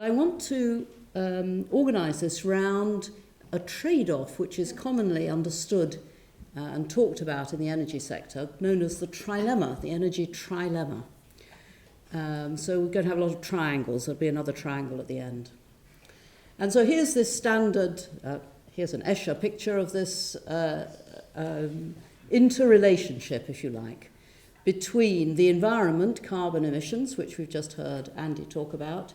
I want to organise this round a trade-off which is commonly understood and talked about in the energy sector, known as the trilemma, the energy trilemma. So we're going to have a lot of triangles. There'll be another triangle at the end. And so here's this standard, here's an Escher picture of this interrelationship, if you like, between the environment, carbon emissions, which we've just heard Andy talk about,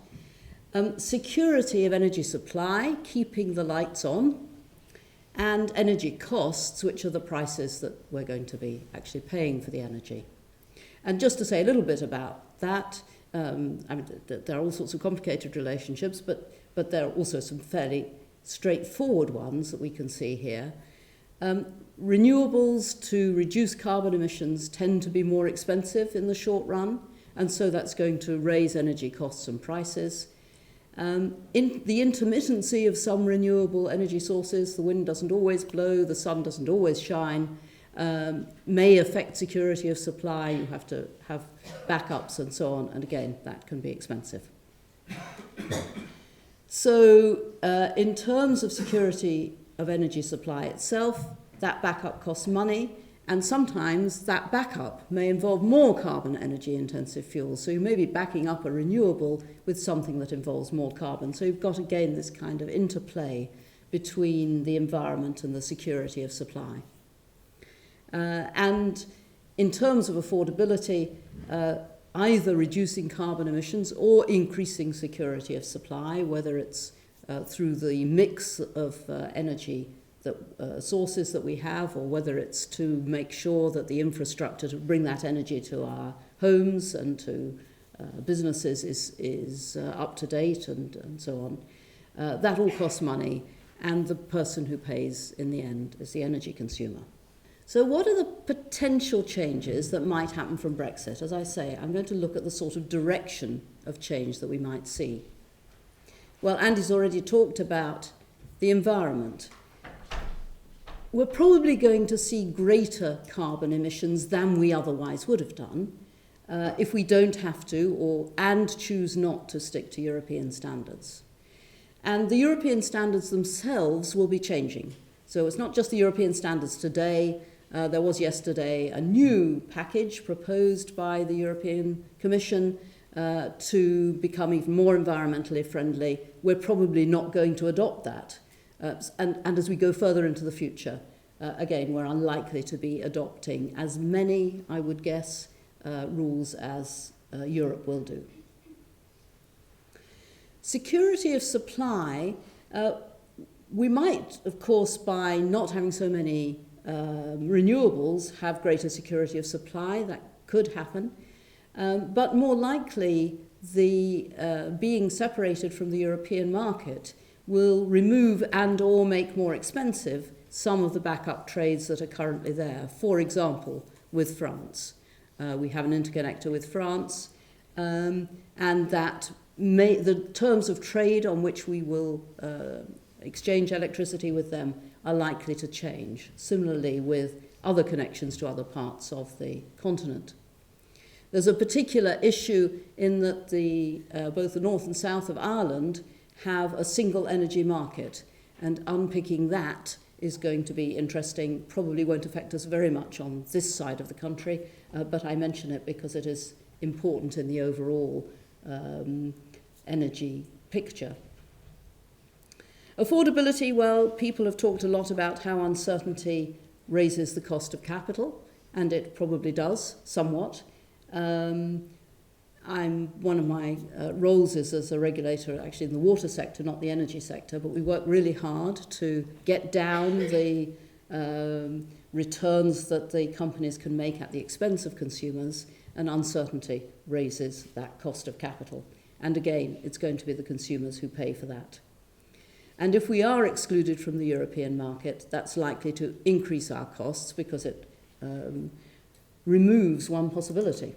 security of energy supply, keeping the lights on, and energy costs, which are the prices that we're going to be actually paying for the energy. And just to say a little bit about that, I mean, there are all sorts of complicated relationships, but there are also some fairly straightforward ones that we can see here. Renewables to reduce carbon emissions tend to be more expensive in the short run, and so that's going to raise energy costs and prices. In the intermittency of some renewable energy sources, the wind doesn't always blow, the sun doesn't always shine, may affect security of supply. You have to have backups and so on, and again, that can be expensive. So in terms of security of energy supply itself, that backup costs money, and sometimes that backup may involve more carbon energy intensive fuels. So you may be backing up a renewable with something that involves more carbon. So you've got, again, this kind of interplay between the environment and the security of supply. And in terms of affordability, either reducing carbon emissions or increasing security of supply, whether it's through the mix of energy sources that we have, or whether it's to make sure that the infrastructure to bring that energy to our homes and to businesses is up to date and so on. That all costs money, and the person who pays in the end is the energy consumer. So what are the potential changes that might happen from Brexit? As I say, I'm going to look at the sort of direction of change that we might see. Well, Andy's already talked about the environment. We're probably going to see greater carbon emissions than we otherwise would have done if we don't have to and choose not to stick to European standards. And the European standards themselves will be changing. So it's not just the European standards today. There was yesterday a new package proposed by the European Commission to become even more environmentally friendly. We're probably not going to adopt that. And as we go further into the future, again, we're unlikely to be adopting as many, I would guess, rules as Europe will do. Security of supply, we might, of course, by not having so many renewables, have greater security of supply. That could happen. But more likely, the being separated from the European market will remove and or make more expensive some of the backup trades that are currently there. For example, with France. We have an interconnector with France, and that the terms of trade on which we will exchange electricity with them are likely to change. Similarly with other connections to other parts of the continent. There's a particular issue in that both the north and south of Ireland have a single energy market, and unpicking that is going to be interesting. Probably won't affect us very much on this side of the country, but I mention it because it is important in the overall energy picture. Affordability, well, people have talked a lot about how uncertainty raises the cost of capital, and it probably does somewhat. One of my roles is as a regulator actually in the water sector, not the energy sector, but we work really hard to get down the returns that the companies can make at the expense of consumers, and uncertainty raises that cost of capital. And again, it's going to be the consumers who pay for that. And if we are excluded from the European market, that's likely to increase our costs because it removes one possibility.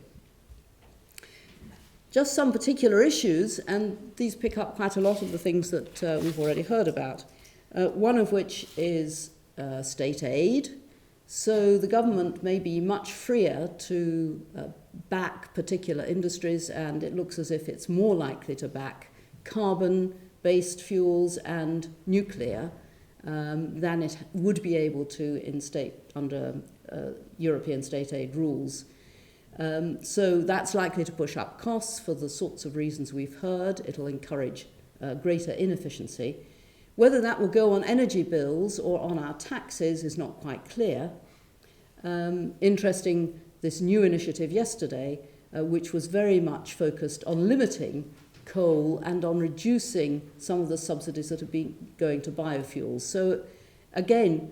Just some particular issues, and these pick up quite a lot of the things that we've already heard about, one of which is state aid. So the government may be much freer to back particular industries, and it looks as if it's more likely to back carbon-based fuels and nuclear than it would be able to under European state aid rules. So that's likely to push up costs for the sorts of reasons we've heard. It'll encourage greater inefficiency. Whether that will go on energy bills or on our taxes is not quite clear. Interesting, this new initiative yesterday, which was very much focused on limiting coal and on reducing some of the subsidies that have been going to biofuels. So again,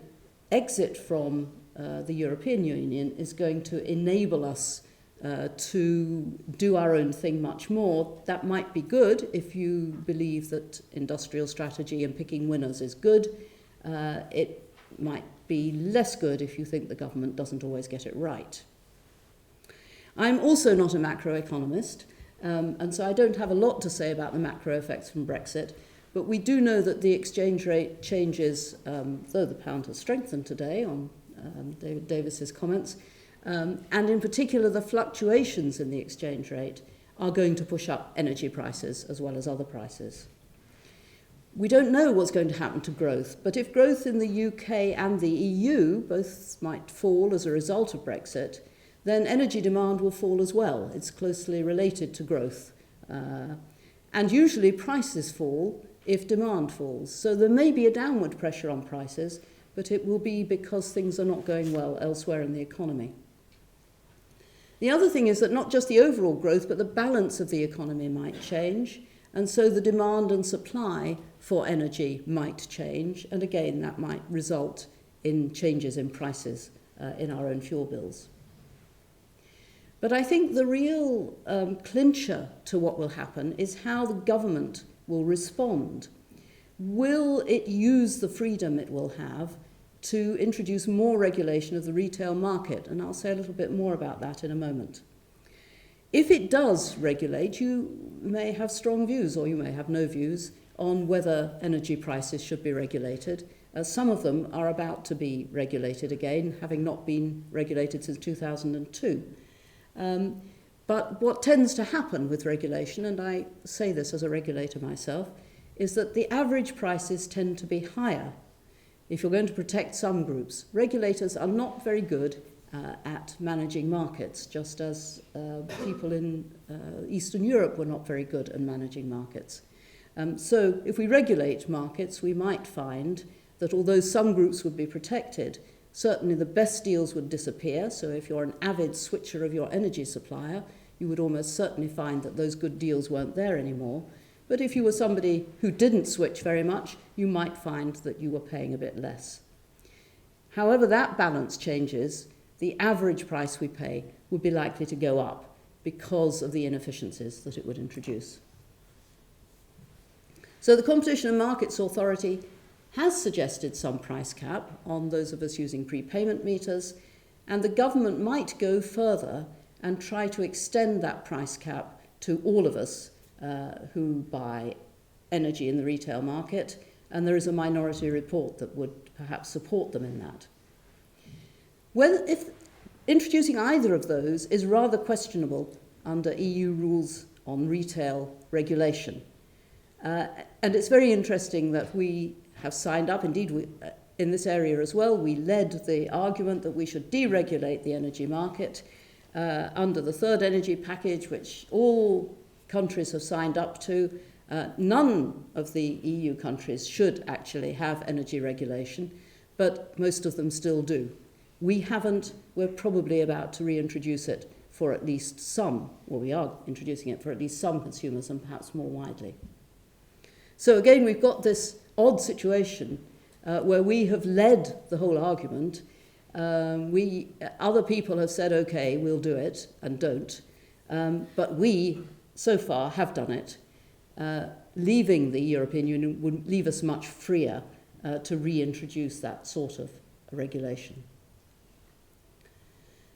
exit from the European Union is going to enable us to do our own thing much more. That might be good if you believe that industrial strategy and picking winners is good. It might be less good if you think the government doesn't always get it right. I'm also not a macroeconomist, and so I don't have a lot to say about the macro effects from Brexit, but we do know that the exchange rate changes, though the pound has strengthened today on David Davis's comments, and in particular the fluctuations in the exchange rate are going to push up energy prices as well as other prices. We don't know what's going to happen to growth, but if growth in the UK and the EU both might fall as a result of Brexit, then energy demand will fall as well. It's closely related to growth. And usually prices fall if demand falls. So there may be a downward pressure on prices, but it will be because things are not going well elsewhere in the economy. The other thing is that not just the overall growth, but the balance of the economy might change, and so the demand and supply for energy might change, and again that might result in changes in prices in our own fuel bills. But I think the real clincher to what will happen is how the government will respond. Will it use the freedom it will have to introduce more regulation of the retail market? And I'll say a little bit more about that in a moment. If it does regulate, you may have strong views or you may have no views on whether energy prices should be regulated. Some of them are about to be regulated again, having not been regulated since 2002. But what tends to happen with regulation, and I say this as a regulator myself, is that the average prices tend to be higher if you're going to protect some groups. Regulators are not very good at managing markets, just as people in Eastern Europe were not very good at managing markets. So if we regulate markets, we might find that although some groups would be protected, certainly the best deals would disappear. So if you're an avid switcher of your energy supplier, you would almost certainly find that those good deals weren't there anymore. But if you were somebody who didn't switch very much, you might find that you were paying a bit less. However that balance changes, the average price we pay would be likely to go up because of the inefficiencies that it would introduce. So the Competition and Markets Authority has suggested some price cap on those of us using prepayment meters, and the government might go further and try to extend that price cap to all of us who buy energy in the retail market, and there is a minority report that would perhaps support them in that. If introducing either of those is rather questionable under EU rules on retail regulation. And it's very interesting that we have signed up, indeed in this area as well, we led the argument that we should deregulate the energy market under the third energy package, which all countries have signed up to. None of the EU countries should actually have energy regulation, but most of them still do. We haven't. We're probably about to reintroduce it for at least some, or we are introducing it for at least some consumers and perhaps more widely. So again, we've got this odd situation where we have led the whole argument. Other people have said, okay, we'll do it, and don't. But we, so far, have done it. Leaving the European Union would leave us much freer to reintroduce that sort of regulation.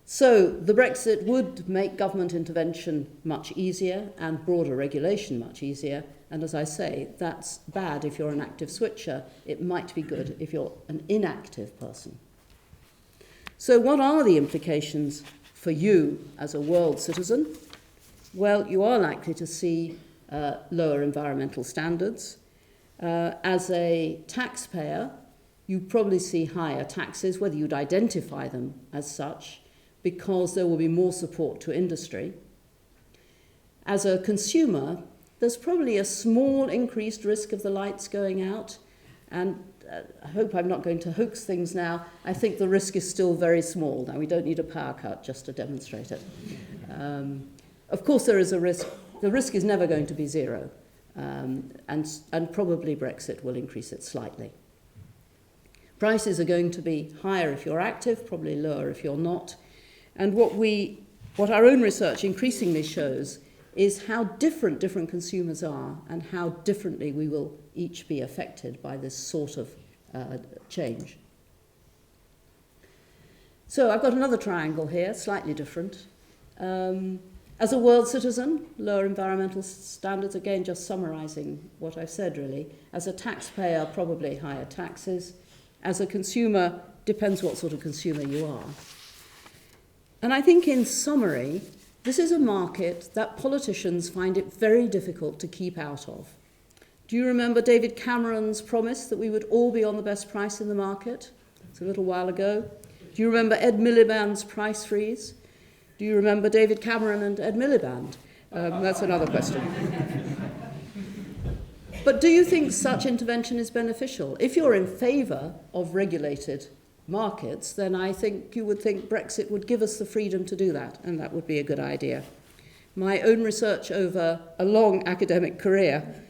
So the Brexit would make government intervention much easier and broader regulation much easier. And as I say, that's bad if you're an active switcher. It might be good if you're an inactive person. So what are the implications for you as a world citizen? Well, you are likely to see lower environmental standards. As a taxpayer, you probably see higher taxes, whether you'd identify them as such, because there will be more support to industry. As a consumer, there's probably a small increased risk of the lights going out, and I hope I'm not going to hoax things now. I think the risk is still very small. Now, we don't need a power cut just to demonstrate it. Of course, there is a risk. The risk is never going to be zero, and probably Brexit will increase it slightly. Prices are going to be higher if you're active, probably lower if you're not. And what our own research increasingly shows is how different consumers are and how differently we will each be affected by this sort of change. So I've got another triangle here, slightly different. As a world citizen, lower environmental standards, again just summarising what I've said really. As a taxpayer, probably higher taxes. As a consumer, depends what sort of consumer you are. And I think in summary, this is a market that politicians find it very difficult to keep out of. Do you remember David Cameron's promise that we would all be on the best price in the market? It's a little while ago. Do you remember Ed Miliband's price freeze? Do you remember David Cameron and Ed Miliband? That's another question. But do you think such intervention is beneficial? If you're in favour of regulated markets, then I think you would think Brexit would give us the freedom to do that, and that would be a good idea. My own research over a long academic career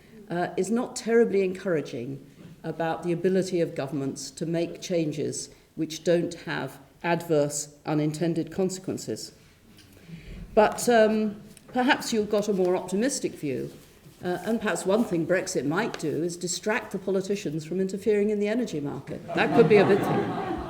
is not terribly encouraging about the ability of governments to make changes which don't have adverse unintended consequences. But perhaps you've got a more optimistic view. And perhaps one thing Brexit might do is distract the politicians from interfering in the energy market. That could be a big thing.